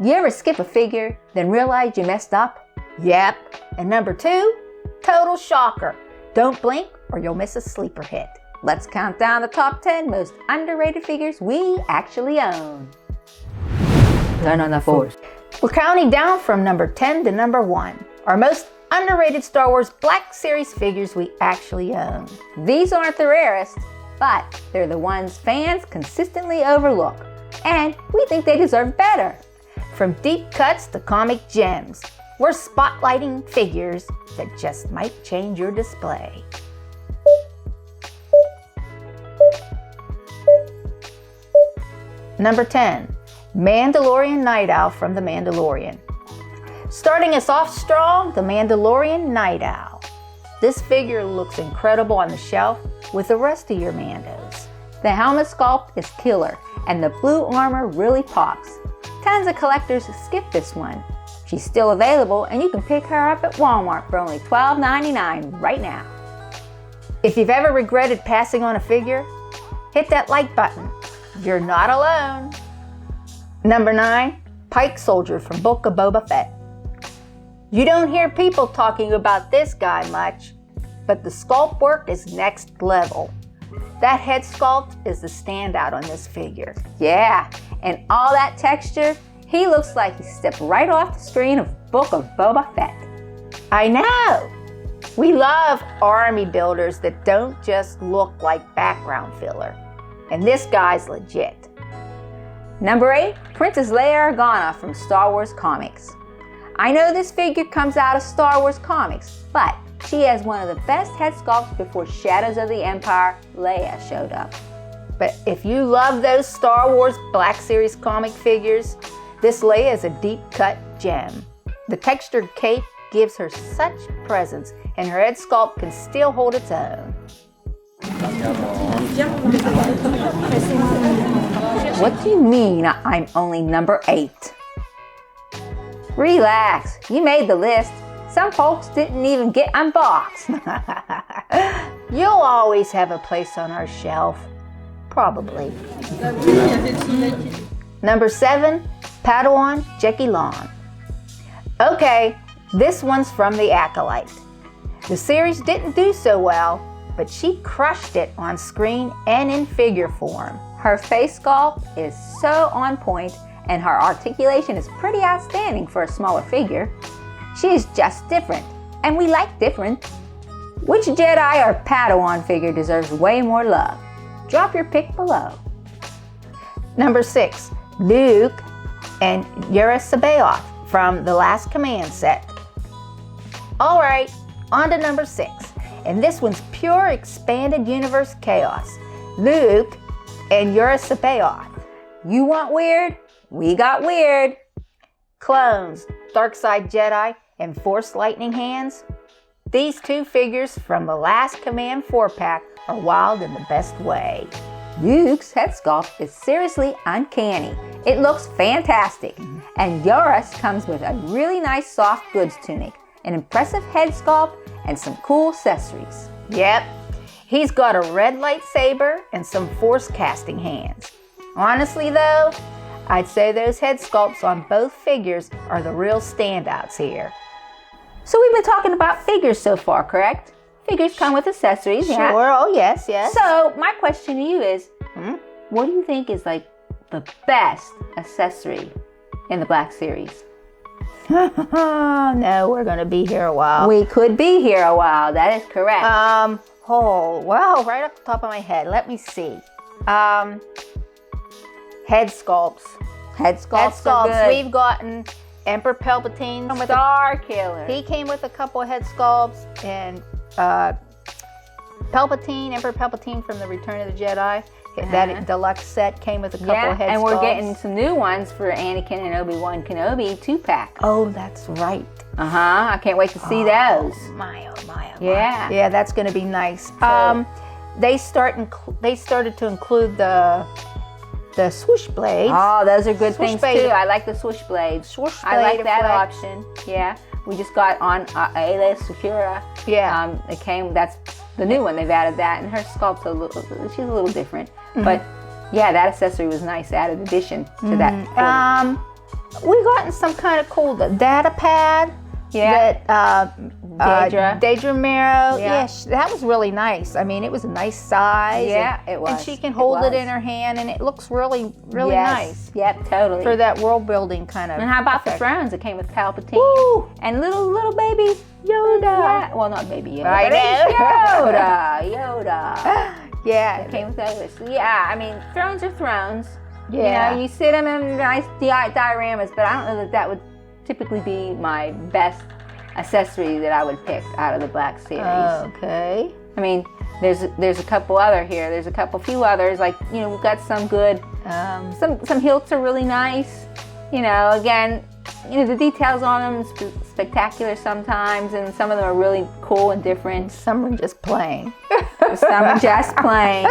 You ever skip a figure, then realize you messed up? Yep. And number 2, total shocker. Don't blink or you'll miss a sleeper hit. Let's count down the top 10 most underrated figures we actually own. Turn on the force. We're counting down from number 10 to number 1. Our most underrated Star Wars Black Series figures we actually own. These aren't the rarest, but they're the ones fans consistently overlook. And we think they deserve better. From deep cuts to comic gems, we're spotlighting figures that just might change your display. Number 10, Mandalorian Night Owl from The Mandalorian. Starting us off strong, the Mandalorian Night Owl. This figure looks incredible on the shelf with the rest of your Mandos. The helmet sculpt is killer and the blue armor really pops. Tons of collectors skip this one. She's still available and you can pick her up at Walmart for only $12.99 right now. If you've ever regretted passing on a figure, hit that like button. You're not alone. Number 9, Pike Soldier from Book of Boba Fett. You don't hear people talking about this guy much, but the sculpt work is next level. That head sculpt is the standout on this figure. Yeah, and all that texture, he looks like he stepped right off the screen of Book of Boba Fett. I know! We love army builders that don't just look like background filler. And this guy's legit. Number 8, Princess Leia Organa from Star Wars Comics. I know this figure comes out of Star Wars Comics, but she has one of the best head sculpts before Shadows of the Empire Leia showed up. But if you love those Star Wars Black Series comic figures, this Leia is a deep cut gem. The textured cape gives her such presence and her head sculpt can still hold its own. What do you mean I'm only number 8? Relax, you made the list. Some folks didn't even get unboxed. You'll always have a place on our shelf. Probably. Number 7, Padawan Jeki Long. Okay, this one's from The Acolyte. The series didn't do so well, but she crushed it on screen and in figure form. Her face sculpt is so on point and her articulation is pretty outstanding for a smaller figure. She is just different, and we like different. Which Jedi or Padawan figure deserves way more love? Drop your pick below. Number 6, Luke and Yura Sabaoth from The Last Command set. Alright, on to number 6, and this one's pure expanded universe chaos. Luke and Yura Sabaoth. You want weird? We got weird. Clones, Dark Side Jedi, and Force Lightning Hands. These two figures from The Last Command 4-pack are wild in the best way. Luke's head sculpt is seriously uncanny. It looks fantastic. And Yura's comes with a really nice soft goods tunic, an impressive head sculpt, and some cool accessories. Yep, he's got a red lightsaber and some force casting hands. Honestly though, I'd say those head sculpts on both figures are the real standouts here. So we've been talking about figures so far, correct? Figures come with accessories. Sure, yeah. oh yes. So my question to you is, what do you think is like the best accessory in the Black Series? No, we're gonna be here a while. We could be here a while, that is correct. Well, right off the top of my head, let me see. Head sculpts. Head sculpts are good. We've gotten Emperor Palpatine. Star Killer. He came with a couple of head sculpts, and Emperor Palpatine from the Return of the Jedi. That deluxe set came with a couple of head sculpts. And we're getting some new ones for Anakin and Obi-Wan Kenobi 2-pack. Oh, that's right. I can't wait to see those. My. Yeah. Yeah, that's going to be nice. They started to include the swoosh blades. Oh, those are good things too. I like the swoosh blades. I like that option. Yeah. We just got on Ayla Sakura. Yeah. It came. That's the new one. They've added that, and her sculpt's she's a little different. But yeah, that accessory was nice. Added addition to that. We gotten some kind of cool data pad. Yeah. That Daedra Mero. Yeah. That was really nice. I mean, it was a nice size. Yeah, it was. And she can hold it in her hand, and it looks really, really nice. Yep, totally. For that world building kind of. And how about effect. the thrones? It came with Palpatine. Woo! And little baby Yoda. Yeah. Well, not baby Yoda. I know. Yoda. Yeah. It came with those. Yeah, I mean, thrones are thrones. Yeah. You know, you sit them in nice dioramas, but I don't know that would typically be my best accessory that I would pick out of the Black series. Okay. I mean, there's a couple other here. There's a few others. Like, you know, we've got some good. Some hilts are really nice. You know, again, you know, the details on them spectacular sometimes, and some of them are really cool and different. Some are just plain. Some are just plain.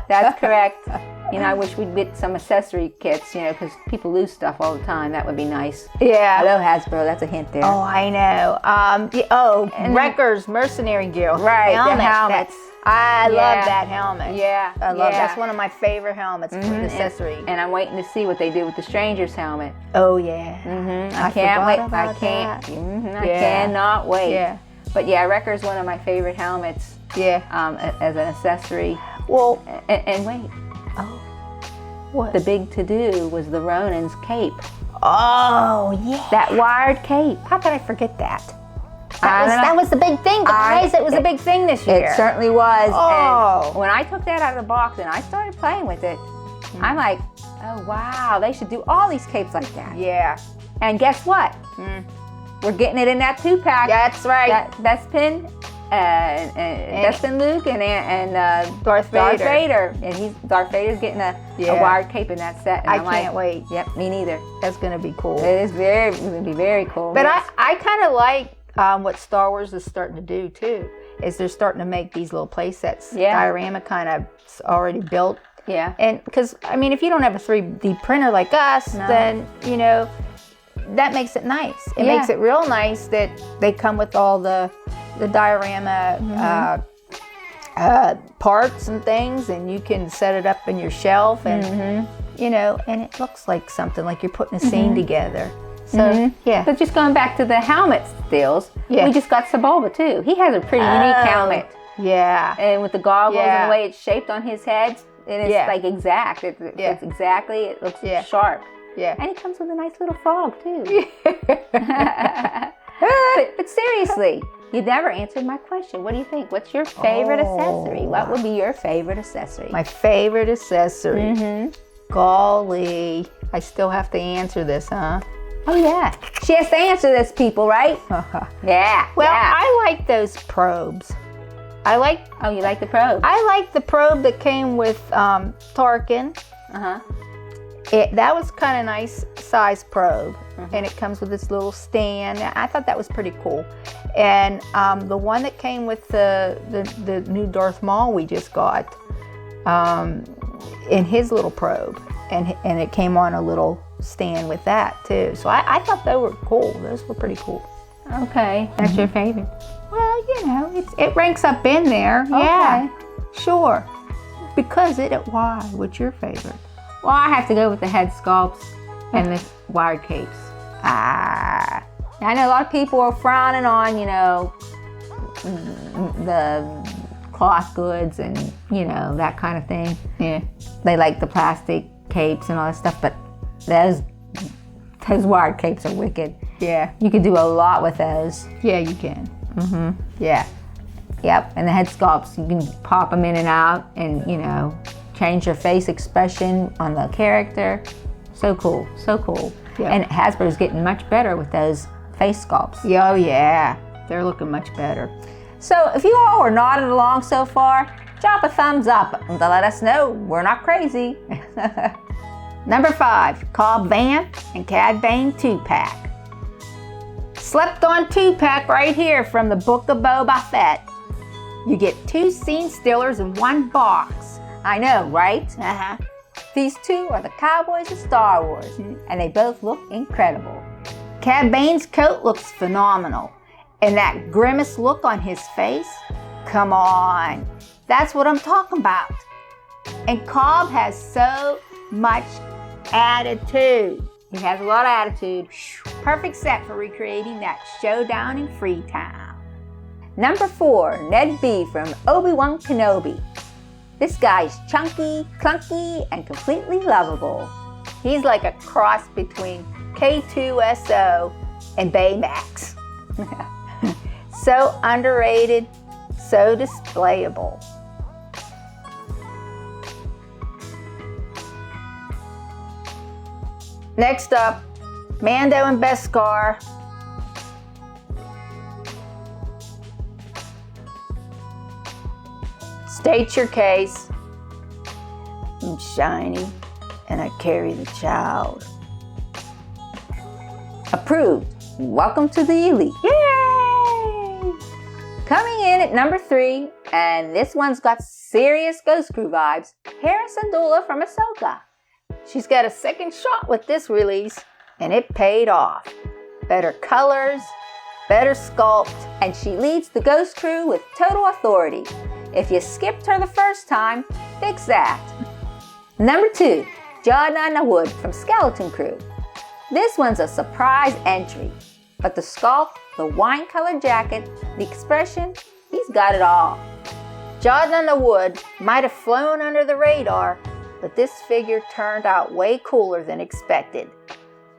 That's correct. You know, I wish we'd get some accessory kits, you know, because people lose stuff all the time. That would be nice. Yeah. Hello, Hasbro. That's a hint there. Oh, I know. And Wrecker's Mercenary Guild. Right, the helmets. I love that helmet. Yeah. I love that's one of my favorite helmets for an accessory. And I'm waiting to see what they do with the Stranger's helmet. Oh, yeah. I can't wait. I cannot wait. Yeah. But yeah, Wrecker's one of my favorite helmets. Yeah. As an accessory. Well, and wait. Oh. What? The big to-do was the Ronin's cape. Oh, yeah. That wired cape. How could I forget that? That was the big thing, guys. It was a big thing this year. It certainly was. Oh. And when I took that out of the box and I started playing with it, I'm like, oh, wow, they should do all these capes like that. Yeah. And guess what? We're getting it in that 2-pack. That's right. Bespin, Luke, and Darth Vader. And Darth Vader's getting a wired cape in that set. And I can't wait. Yep, me neither. That's going to be cool. It's going to be very cool. But I kind of like what Star Wars is starting to do too. Is they're starting to make these little play sets, diorama kind of already built. Yeah. And because, I mean, if you don't have a 3D printer like us, then, you know, that makes it nice. It makes it real nice that they come with all the diorama parts and things, and you can set it up in your shelf, and you know, and it looks like something like you're putting a scene together. So But just going back to the helmet deals, we just got Sebulba too. He has a pretty unique helmet. Yeah. And with the goggles and the way it's shaped on his head, and it's like exact. It's exactly. It looks sharp. Yeah. And he comes with a nice little frog too. but seriously, you never answered my question. What do you think? What's your favorite accessory? What would be your favorite accessory? My favorite accessory. Golly, I still have to answer this, huh? Oh yeah, she has to answer this, people, right? Yeah. Well, I like those probes. Oh, you like the probe? I like the probe that came with Tarkin. That was kind of nice size probe, and it comes with this little stand. I thought that was pretty cool. And the one that came with the new Darth Maul we just got, in his little probe, and it came on a little stand with that too. So I thought they were cool. Those were pretty cool. Okay, that's your favorite. Well, you know, it ranks up in there. Okay. Yeah, sure. Because why? What's your favorite? Well, I have to go with the head sculpts and the wired capes. I know a lot of people are frowning on, you know, the cloth goods and, you know, that kind of thing. Yeah. They like the plastic capes and all that stuff, but those wired capes are wicked. Yeah. You could do a lot with those. Yeah, you can. Yeah. Yep. And the head sculpts, you can pop them in and out and, you know, change your face expression on the character. So cool. So cool. Yeah. And Hasbro's getting much better with those face sculpts. Oh, yeah. They're looking much better. So if you all are nodding along so far, drop a thumbs up to let us know we're not crazy. Number 5, Cobb Vanth and Cad Bane 2-pack. Slept on 2-pack right here from the Book of Boba Fett. You get 2 scene stillers in one box. I know, right? These 2 are the cowboys of Star Wars, and they both look incredible. Cad Bane's coat looks phenomenal. And that grimace look on his face, come on. That's what I'm talking about. And Cobb has so much attitude. He has a lot of attitude. Perfect set for recreating that showdown in Freetown. Number 4, Ned B from Obi-Wan Kenobi. This guy's chunky, clunky, and completely lovable. He's like a cross between K2SO and Baymax. So underrated, so displayable. Next up, Mando and Beskar. State your case. I'm shiny and I carry the child. Approved. Welcome to the elite. Yay! Coming in at number 3, and this one's got serious Ghost Crew vibes, Hera Syndulla from Ahsoka. She's got a second shot with this release, and it paid off. Better colors, better sculpt, and she leads the Ghost Crew with total authority. If you skipped her the first time, fix that. Number 2, Jedi Wood from Skeleton Crew. This one's a surprise entry, but the sculpt, the wine-colored jacket, the expression, he's got it all. Jedi Wood might have flown under the radar, but this figure turned out way cooler than expected.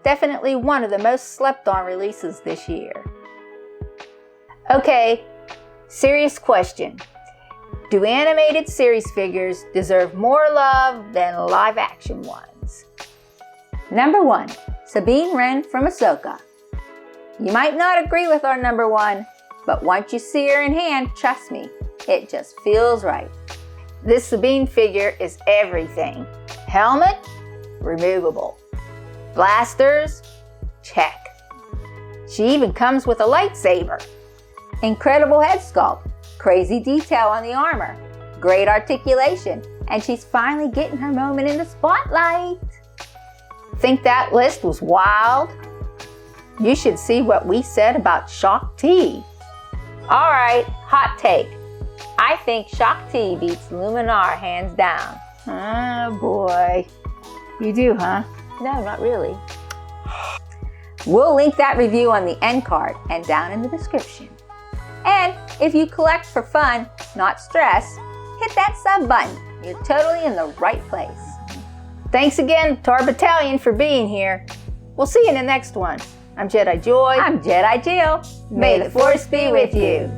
Definitely one of the most slept-on releases this year. Okay, serious question. Do animated series figures deserve more love than live-action ones? Number 1, Sabine Wren from Ahsoka. You might not agree with our number 1, but once you see her in hand, trust me, it just feels right. This Sabine figure is everything. Helmet, removable. Blasters, check. She even comes with a lightsaber. Incredible head sculpt, crazy detail on the armor, great articulation, and she's finally getting her moment in the spotlight. Think that list was wild? You should see what we said about Shaak Ti. All right, hot take. I think Shaak Ti beats Luminar hands down. Oh boy. You do, huh? No, not really. We'll link that review on the end card and down in the description. And if you collect for fun, not stress, hit that sub button. You're totally in the right place. Thanks again to our battalion for being here. We'll see you in the next one. I'm Jedi Joy. I'm Jedi Jill. May the Force be with you.